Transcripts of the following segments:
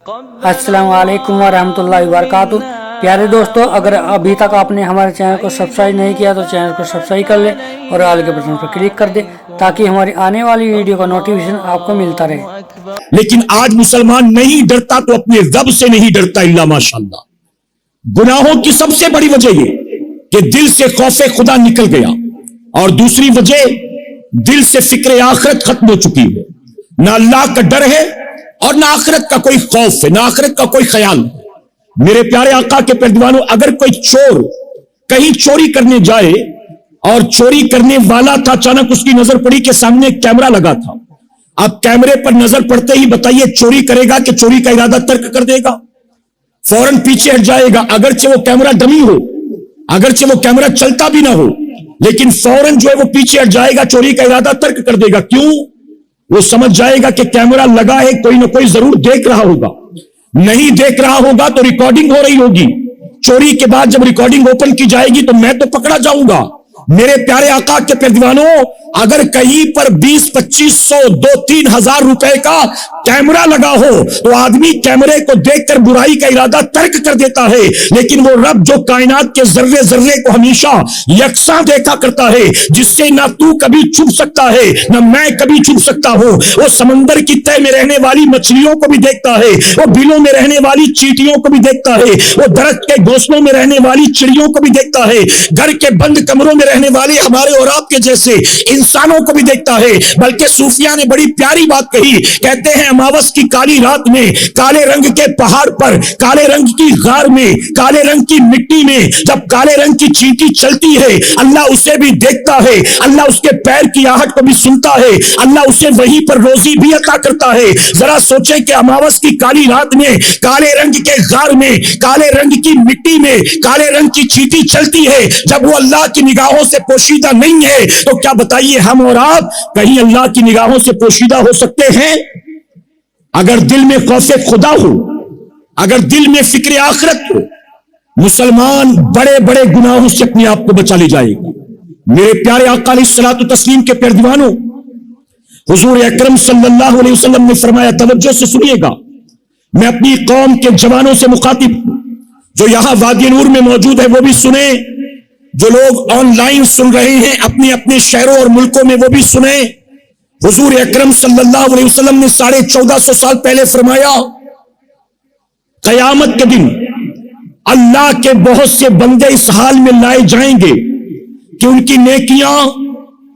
अस्सलाम वालेकुम वरहमतुल्लाहि वबरकातुहू। प्यारे दोस्तों, अगर अभी तक आपने हमारे चैनल को सब्सक्राइब नहीं किया तो चैनल को सब्सक्राइब कर ले और आल के बटन पर क्लिक कर दे ताकि हमारी आने वाली वीडियो का नोटिफिकेशन आपको मिलता रहे। लेकिन आज मुसलमान नहीं डरता तो अपने रब से नहीं डरता इल्ला माशाअल्लाह। गुनाहों की सबसे बड़ी वजह ये कि दिल से खौफे खुदा निकल गया, और दूसरी वजह दिल से फिक्र आखिरत खत्म हो चुकी है। ना अल्लाह का डर है और ना आखिरत का कोई खौफ है, ना आखिरत का कोई ख्याल है। मेरे प्यारे आका के पैरवानों, अगर कोई चोर कहीं चोरी करने जाए और चोरी करने वाला था, अचानक उसकी नजर पड़ी कि सामने एक कैमरा लगा था। अब कैमरे पर नजर पड़ते ही बताइए चोरी करेगा कि चोरी का इरादा तर्क कर देगा? फौरन पीछे हट जाएगा, अगरचे वो कैमरा डमी हो, अगरचे वो कैमरा चलता भी ना हो, लेकिन फौरन जो है वो पीछे हट जाएगा, चोरी का इरादा तर्क कर देगा। क्यों? वो समझ जाएगा कि कैमरा लगा है, कोई ना कोई जरूर देख रहा होगा। नहीं देख रहा होगा तो रिकॉर्डिंग हो रही होगी। चोरी के बाद जब रिकॉर्डिंग ओपन की जाएगी तो मैं तो पकड़ा जाऊंगा। मेरे प्यारे आका के पैरवानों, अगर कहीं पर 20, 2500, 2-3 हजार रुपए का कैमरा लगा हो तो आदमी कैमरे को देखकर बुराई का इरादा तर्क कर देता है, लेकिन वो रब जो कायनात के जर्रे जर्रे को हमेशा यकसा देखा करता है, जिससे ना तू कभी छुप सकता है ना मैं कभी छुप सकता हूं, वो समंदर की तह में रहने वाली मछलियों को भी देखता है, वो बिलों में रहने वाली चींटियों को भी देखता है, वो दरख्त के घोंसलों में रहने वाली चिड़ियों को भी देखता है, घर के बंद कमरों में रहने वाले हमारे और आपके जैसे इंसानों को भी देखता है। बल्कि सूफिया ने बड़ी प्यारी बात कही, कहते हैं अमावस की काली रात में काले रंग के पहाड़ पर, काले रंग की गार में, काले रंग की मिट्टी में जब काले रंग की चींटी चलती है, अल्लाह उसे भी देखता है, अल्लाह उसके पैर की आहट को भी सुनता है, अल्लाह उसे वहीं पर रोजी भी अता करता है। जरा सोचें कि अमावस की काली रात में काले रंग के गार में, काले रंग की मिट्टी में काले रंग की चींटी चलती है, जब वो अल्लाह की निगाहों से पोशीदा नहीं है तो क्या बताइए हम और आप कहीं अल्लाह की निगाहों से पोशीदा हो सकते हैं? अगर दिल में खौफे खुदा हो, अगर दिल में फिक्र आखिरत हो, मुसलमान बड़े बड़े गुनाहों से अपने आप को बचा ले जाएगा। मेरे प्यारे आका अलैहिस्सलातु तस्लीम के प्यारे दीवानों, हुजूर अकरम सल्लल्लाहु अलैहि वसल्लम ने फरमाया, तवज्जो से सुनिएगा, मैं अपनी कौम के जवानों से मुखातिब, जो यहां वादी नूर में मौजूद है वो भी सुने, जो लोग ऑनलाइन सुन रहे हैं अपने अपने शहरों और मुल्कों में वो भी सुने। हुजूर अकरम सल्लल्लाहु अलैहि वसल्लम ने 1450 साल पहले फरमाया, कयामत के दिन अल्लाह के बहुत से बंदे इस हाल में लाए जाएंगे कि उनकी नेकियां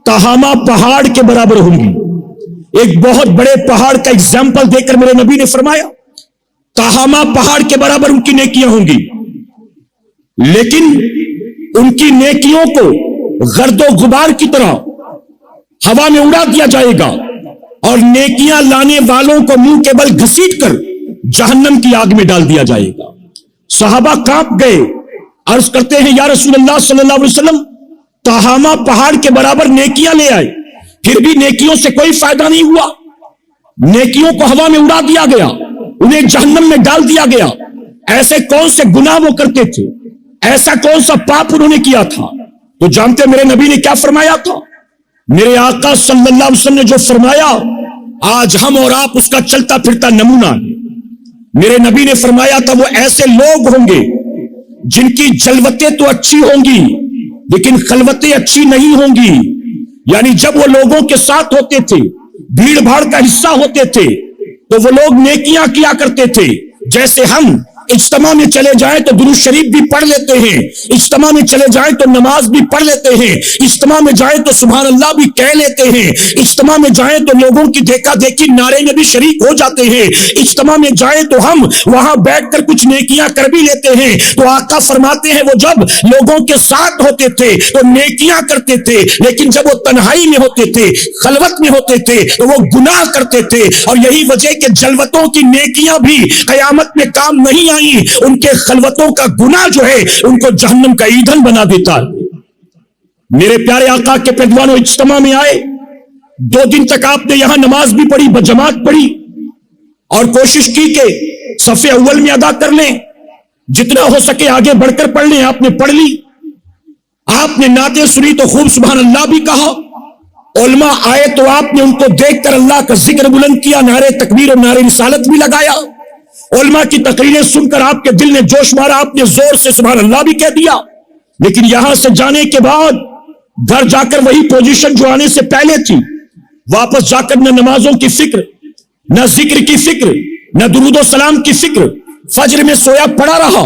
तहामा पहाड़ के बराबर होंगी। एक बहुत बड़े पहाड़ का एग्जाम्पल देकर मेरे नबी ने फरमाया, तहामा पहाड़ के बराबर उनकी नेकियां होंगी, लेकिन उनकी नेकियों को गर्दो गुबार की तरह हवा में उड़ा दिया जाएगा और नेकियां लाने वालों को मुंह के बल घसीट कर जहन्नम की आग में डाल दिया जाएगा। सहाबा कांप गए, अर्ज करते हैं या रसूलुल्लाह सल्लल्लाहु अलैहि वसल्लम, तहामा पहाड़ के बराबर नेकियां ले आए, फिर भी नेकियों से कोई फायदा नहीं हुआ, नेकियों को हवा में उड़ा दिया गया, उन्हें जहन्नम में डाल दिया गया। ऐसे कौन से गुनाह वो करते थे, ऐसा कौन सा पाप उन्होंने किया था? तो जानते मेरे नबी ने क्या फरमाया था? मेरे आका सल्लल्लाहु अलैहि वसल्लम ने जो फरमाया, आज हम और आप उसका चलता फिरता नमूना है। मेरे नबी ने फरमाया था, वो ऐसे लोग होंगे जिनकी जलवतें तो अच्छी होंगी लेकिन खलवतें अच्छी नहीं होंगी। यानी जब वो लोगों के साथ होते थे, भीड़ भाड़ का हिस्सा होते थे, तो वो लोग नेकियां किया करते थे। जैसे हम इज्तिमा में चले जाएं तो दुरूद शरीफ भी पढ़ लेते हैं, इज्तिमा में चले जाएं तो नमाज भी पढ़ लेते हैं, इज्तिमा में जाएं तो सुभान अल्लाह भी कह लेते हैं, इज्तिमा में जाएं तो लोगों की देखा देखी नारे में भी शरीक हो जाते हैं, इज्तिमा में जाएं तो हम वहां बैठकर कुछ नेकियां कर भी लेते हैं। तो आका फरमाते हैं, वो जब लोगों के साथ होते थे तो नेकियां करते थे, लेकिन जब वो तन्हाई में होते थे, खलवत में होते थे तो वो गुनाह करते थे। और यही वजह कि जलवतों की नेकियां भी कयामत में काम नहीं आई, उनके खलवतों का गुनाह जो है उनको जहन्नम का ईंधन बना देता है। मेरे प्यारे आका के पैरवानों, इज्तिमा में आए, 2 दिन तक आपने यहां नमाज भी पढ़ी, बजमात पढ़ी और कोशिश की कि सफ़े अव्वल में अदा कर लें, जितना हो सके आगे बढ़कर पढ़ लें। आपने पढ़ ली, आपने नाते सुनी तो खूब सुभान अल्लाह भी कहा, उलमा आए तो आपने उनको देखकर अल्लाह का जिक्र बुलंद किया, नारे तकबीर और नारे रिसालत भी लगाया। उलमा की तकरीरें सुनकर आपके दिल ने जोश मारा, आपने जोर से सुभान अल्लाह भी कह दिया, लेकिन यहां से जाने के बाद घर जाकर वही पोजीशन जो आने से पहले थी, वापस जाकर न नमाजों की फिक्र, न जिक्र की फिक्र, न दुरूदो सलाम की फिक्र, फजर में सोया पड़ा रहा,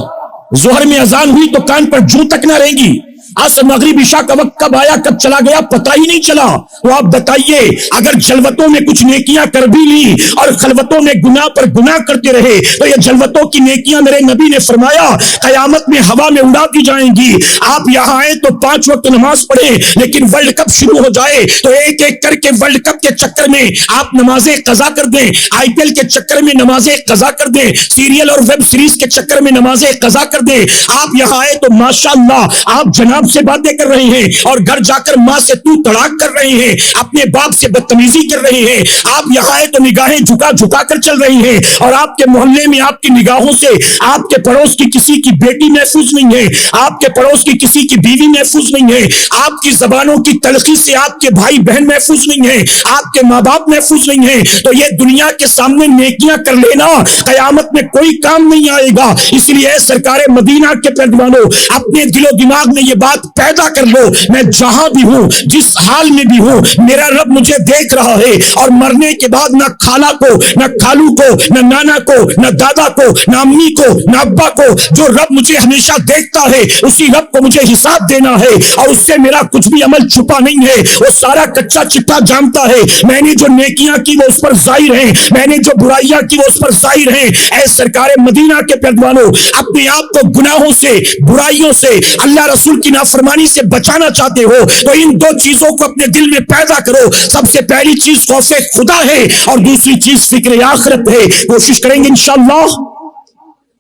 जोहर में अजान हुई तो कान पर जूं तक न रहेगी, असर मगरिब इशा का वक्त कब आया कब चला गया पता ही नहीं चला। तो आप बताइए, अगर जलवतों में कुछ नेकियां कर भी ली और खलवतों में गुनाह पर गुनाह करते रहे, तो ये जलवतों की नेकियां मेरे नबी ने फरमाया कयामत में हवा में उड़ा दी जाएंगी। आप यहां आए तो 5 वक्त नमाज पढ़े, लेकिन वर्ल्ड कप शुरू हो जाए तो एक एक करके वर्ल्ड कप के चक्कर में आप नमाजें कजा कर दें, आईपीएल के चक्कर में नमाजें कजा कर दें, सीरियल और वेब सीरीज के चक्कर में नमाजें कजा कर दें। आप यहां आए तो माशाअल्लाह आप जनाब से बातें कर रहे हैं और घर जाकर मां से तू तड़ाक कर रहे हैं, अपने बाप से बदतमीजी कर रहे हैं। आप यहां आए तो निगाहें झुका झुका कर चल रही हैं और आपके मोहल्ले में आपकी निगाहों से आपके पड़ोस की किसी की बेटी महफूज नहीं है, आपके पड़ोस की किसी की बीवी महफूज नहीं है, आपकी जबानों की तलखी से आपके भाई बहन महफूज नहीं है, आपके माँ बाप महफूज नहीं है। तो ये दुनिया के सामने नेकियां कर लेना कयामत में कोई काम नहीं आएगा। इसलिए सरकारे मदीना के पैदवानों, अपने दिलो दिमाग में ये बात पैदा कर लो, मैं जहां भी हूं, जिस हाल में भी हूं, मेरा रब मुझे देख रहा है और मरने के बाद न खाला को, न खालू को, न नाना को, न दादा को, न अम्मी को, न अब्बा को, जो रब मुझे हमेशा देखता है उसी रब को मुझे हिसाब देना है और उससे मेरा कुछ भी अमल छुपा नहीं है। वो सारा कच्चा चिट्ठा जानता है। मैंने जो नेकियां की वो उस पर जाहिर है, मैंने जो बुराइयां की वो उस पर जाहिर है। ऐ सरकारे मदीना के पैदवानों, अपने आप को गुनाहों से, बुराइयों से, अल्लाह रसूल की नाफरमानी से बचाना चाहते हो तो इन 2 चीजों को अपने दिल में पैदा करो। सबसे पहली चीज खौफे खुदा है और दूसरी चीज फिक्र आखिरत है। कोशिश करेंगे इंशाअल्लाह।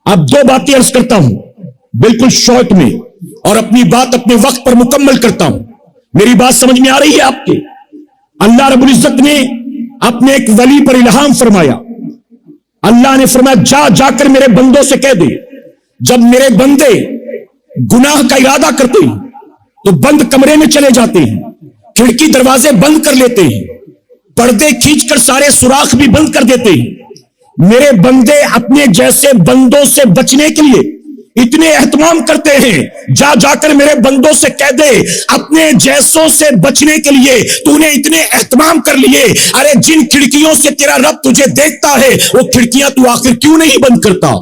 अब 2 बातें अर्ज करता हूं बिल्कुल शॉर्ट में और अपनी बात अपने वक्त पर मुकम्मल करता हूं। मेरी बात समझ में आ रही है आपके? अल्लाह रब्बुल इज्जत ने अपने एक वली पर इल्हाम फरमाया। अल्लाह ने फरमाया जाकर मेरे बंदों से कह दे, जब मेरे बंदे गुनाह का इरादा करते हैं तो बंद कमरे में चले जाते हैं, खिड़की दरवाजे बंद कर लेते हैं, पर्दे खींचकर सारे सुराख भी बंद कर देते हैं। मेरे बंदे अपने जैसे बंदों से बचने के लिए इतने एहतमाम करते हैं। जाकर मेरे बंदों से कह दे, अपने जैसों से बचने के लिए तूने इतने एहतमाम कर लिए। अरे जिन खिड़कियों से तेरा रब तुझे देखता है वो खिड़कियां तू आखिर क्यों नहीं बंद करता?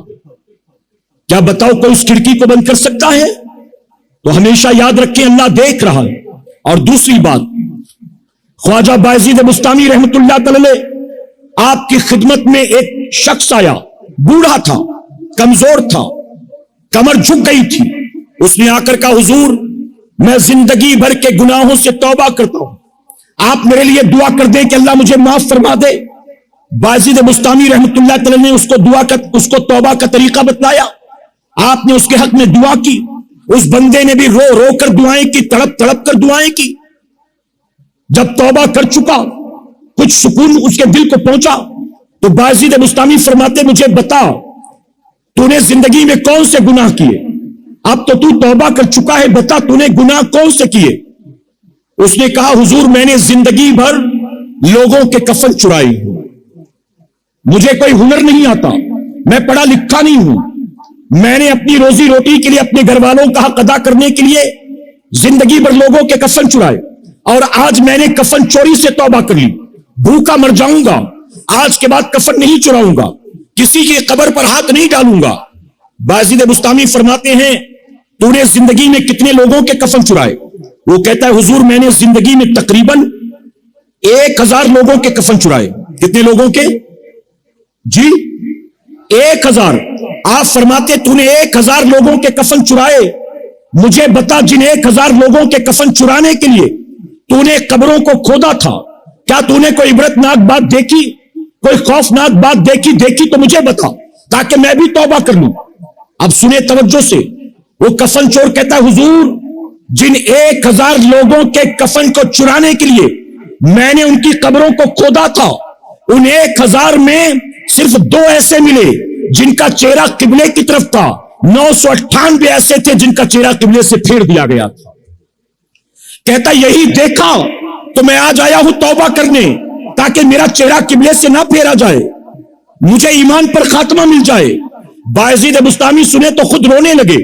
क्या बताओ कोई उस खिड़की को बंद कर सकता है? तो हमेशा याद रखें अल्लाह देख रहा है। और दूसरी बात, ख्वाजा बायजीद बुस्तामी रहमतुल्लाह अलैह आपकी खिदमत में एक शख्स आया, बूढ़ा था, कमजोर था, कमर झुक गई थी। उसने आकर कहा, हुजूर मैं जिंदगी भर के गुनाहों से तौबा करता हूं, आप मेरे लिए दुआ कर दें कि अल्लाह मुझे माफ फरमा दे। बायजीद बुस्तामी रहमतुल्लाह अलैह ने उसको तौबा का तरीका बतलाया। आपने उसके हक में दुआ की। उस बंदे ने भी रो रो कर दुआएं की, तड़प तड़प कर दुआएं की। जब तौबा कर चुका, कुछ सुकून उसके दिल को पहुंचा तो बायजीद बुस्तामी फरमाते, मुझे बता तूने जिंदगी में कौन से गुनाह किए? अब तो तू तौबा कर चुका है, बता तूने गुनाह कौन से किए? उसने कहा, हुजूर मैंने जिंदगी भर लोगों के कफन चुराए, मुझे कोई हुनर नहीं आता, मैं पढ़ा लिखा नहीं हूं, मैंने अपनी रोजी रोटी के लिए, अपने घर वालों का हक अदा करने के लिए जिंदगी भर लोगों के कफन चुराए और आज मैंने कफन चोरी से तौबा कर ली, भूखा मर जाऊंगा, आज के बाद कफन नहीं चुराऊंगा, किसी की कब्र पर हाथ नहीं डालूंगा। बायजीद बुस्तामी फरमाते हैं, तूने जिंदगी में कितने लोगों के कफन चुराए? वो कहता है, हुजूर मैंने जिंदगी में तकरीबन 1000 लोगों के कफन चुराए। कितने लोगों के जी? 1000। आप फरमाते तूने 1000 लोगों के कफन चुराए, मुझे बता जिन 1000 लोगों के कफन चुराने के लिए तूने कब्रों को खोदा था, क्या तूने कोई इबरतनाक बात देखी, कोई खौफनाक बात देखी तो मुझे बता ताकि मैं भी तौबा कर लूं। अब सुने तवज्जो से, वो कफन चोर कहता है, हुजूर जिन 1000 लोगों के कफन को चुराने के लिए मैंने उनकी कब्रों को खोदा था, उन 1000 में सिर्फ 2 ऐसे मिले जिनका चेहरा किबले की तरफ था, 998 ऐसे थे जिनका चेहरा किबले से फेर दिया गया था। कहता यही देखा तो मैं आज आया हूं तौबा करने ताकि मेरा चेहरा किबले से ना फेरा जाए, मुझे ईमान पर खात्मा मिल जाए। बायजीद बुस्तामी सुने तो खुद रोने लगे,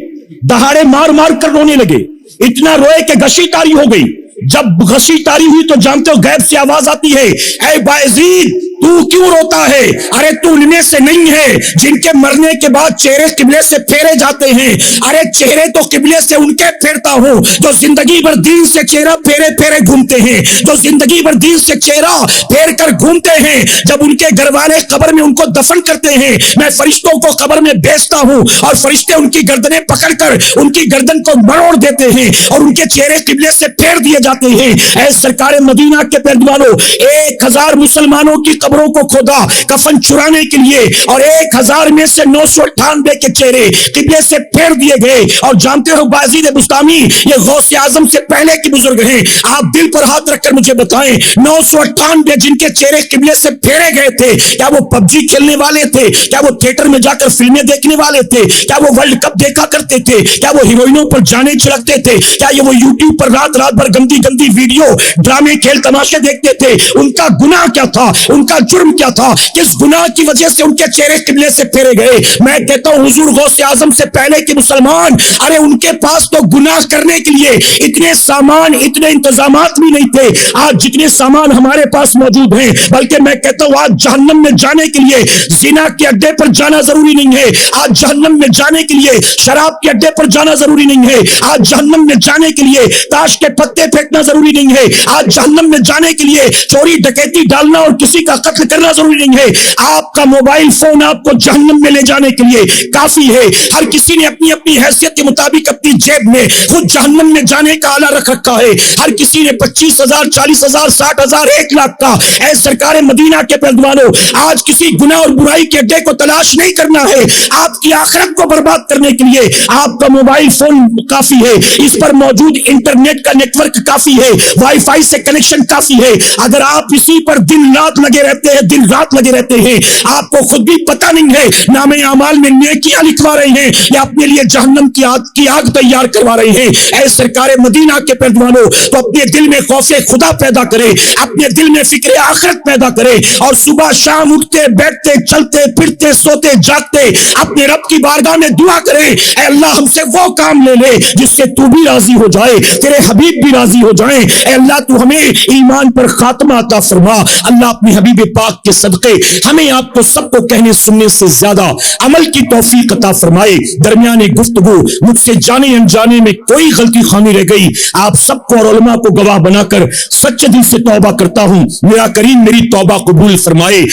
दहाड़े मार मार कर रोने लगे, इतना रोए कि गशी तारी हो गई। जब गशी तारी हुई तो जानते हो गैब से आवाज आती है, ऐ बायजीद तू क्यों रोता है? अरे तू उनमें से नहीं है जिनके मरने के बाद चेहरे किबले से फेरे जाते हैं। अरे चेहरे तो किबले से उनके फेरता हूं जो जिंदगी भर दीन से चेहरा फेरे फेरे घूमते हैं, जो जिंदगी भर दीन से चेहरा फेर कर घूमते हैं। जब उनके घर वाले कब्र में उनको दफन करते हैं, मैं फरिश्तों को कब्र में भेजता हूं और फरिश्ते उनकी गर्दनें पकड़कर उनकी गर्दन को मरोड़ देते हैं और उनके चेहरे किबले से फेर दिए जाते हैं। ऐ सरकार मदीना के पैरवानों, 1000 मुसलमानों की कब्रों को खोदा कफन चुराने के लिए और 1000 में से 998 के चेहरे किबले से फेर दिए गए। और जानते हो बायजीद बुस्तामी ये गौसे आजम से पहले के बुजुर्ग हैं। आप दिल पर हाथ रखकर मुझे बताएं, 998 जिनके चेहरे किबले से फेरे गए थे, क्या वो पबजी खेलने वाले थे? क्या वो थिएटर में जाकर फिल्में देखने वाले थे? क्या वो वर्ल्ड कप देखा करते थे? क्या वो हीरोइनों पर जाने छिड़कते थे? क्या ये वो यूट्यूब पर रात रात भर गंदी गंदी वीडियो ड्रामे खेल तमाशे देखते थे? उनका गुनाह क्या था? उनका जुर्म क्या था? किस गुनाह की वजह से उनके चेहरे किबले से फेरे गए? मैं कहता हूं हुजूर गौसे आजम से पहले के मुसलमान, अरे उनके पास तो गुनाह करने के लिए इतने सामान, इतने इंतजामात भी नहीं थे आज जितने सामान हमारे पास मौजूद हैं। बल्कि मैं कहता हूं आज जहन्नम में जाने के लिए जिना के अड्डे पर जाना जरूरी नहीं है। आज जहन्नम में जाने के लिए शराब के अड्डे पर जाना जरूरी नहीं है। आज जहन्नम में जाने के लिए ताश के पत्ते फेंकना जरूरी नहीं है। आज जहन्नम में जाने के लिए चोरी डकैती डालना और किसी का कत्ल करना जरूरी नहीं है। आपका मोबाइल फोन आपको जहन्नम में ले जाने के लिए काफी है। हर किसी ने अपनी अपनी हैसियत के मुताबिक अपनी जेब में खुद जहन्नम में जाने का आला रख रखा है। हर किसी ने 25,000, 40,000, 60,000, 1 लाख का। ऐ सरकार मदीना के पैरवानों, आज किसी गुनाह और बुराई के अड्डे को तलाश नहीं करना है। आपकी आखिरत को बर्बाद करने के लिए आपका मोबाइल फोन काफी है, इस पर मौजूद इंटरनेट का नेटवर्क काफी है, वाईफाई से कनेक्शन काफी है। अगर आप इसी पर दिन रात लगे रहते हैं, दिन रात लगे रहते हैं, आपको खुद भी पता नहीं है नामे अमाल में नेकियां लिखवा रहे हैं या अपने लिए जहन्नम की आग तैयार करवा रहे हैं। ऐ सरकार मदीना के पैरवानों, तो अपने दिल में खौफे खुदा पैदा करे, अपने दिल में फिक्र आखिरत पैदा करे और सुबह शाम उठते बैठते चलते फिरते सोते जागते अपने रब की बारगाह में दुआ करे, ऐ अल्लाह हमसे वो काम ले ले जिससे तू भी राजी हो जाए, तेरे हबीब भी राजी हो जाए। ऐ अल्लाह तू हमें ईमान पर खात्मा अता फरमा। अल्लाह अपने हबीब पाक के सदके हमें आपको सबको कहने सुनने से ज्यादा अमल की तौफीक अता फरमाए। दरमियान गुफ्तगू मुझसे जाने अनजाने में कोई गलती खामी रह गई, आप सबको और उलमा को गवाह बनाकर सच्चे दिल से तौबा करता हूं। मेरा करीम मेरी तौबा कबूल फरमाए।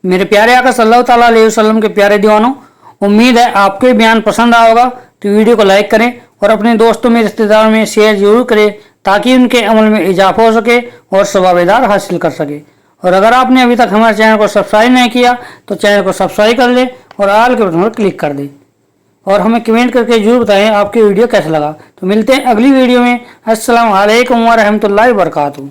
मेरे प्यारे आका सल्लल्लाहु ताला अलैहि वसल्लम के प्यारे दीवानों, उम्मीद है आपको ये बयान पसंद आया होगा। तो वीडियो को लाइक करें और अपने दोस्तों में रिश्तेदारों में शेयर जरूर करें ताकि उनके अमल में इजाफा हो सके और सवाबेदार हासिल कर सके। और अगर आपने अभी तक हमारे चैनल को सब्सक्राइब नहीं किया तो चैनल को सब्सक्राइब कर ले और आल के बटन पर क्लिक कर दे और हमें कमेंट करके जरूर बताएं आपकी वीडियो कैसा लगा। तो मिलते हैं अगली वीडियो में। अस्सलाम वालेकुम व रहमतुल्लाहि व बरकातहू।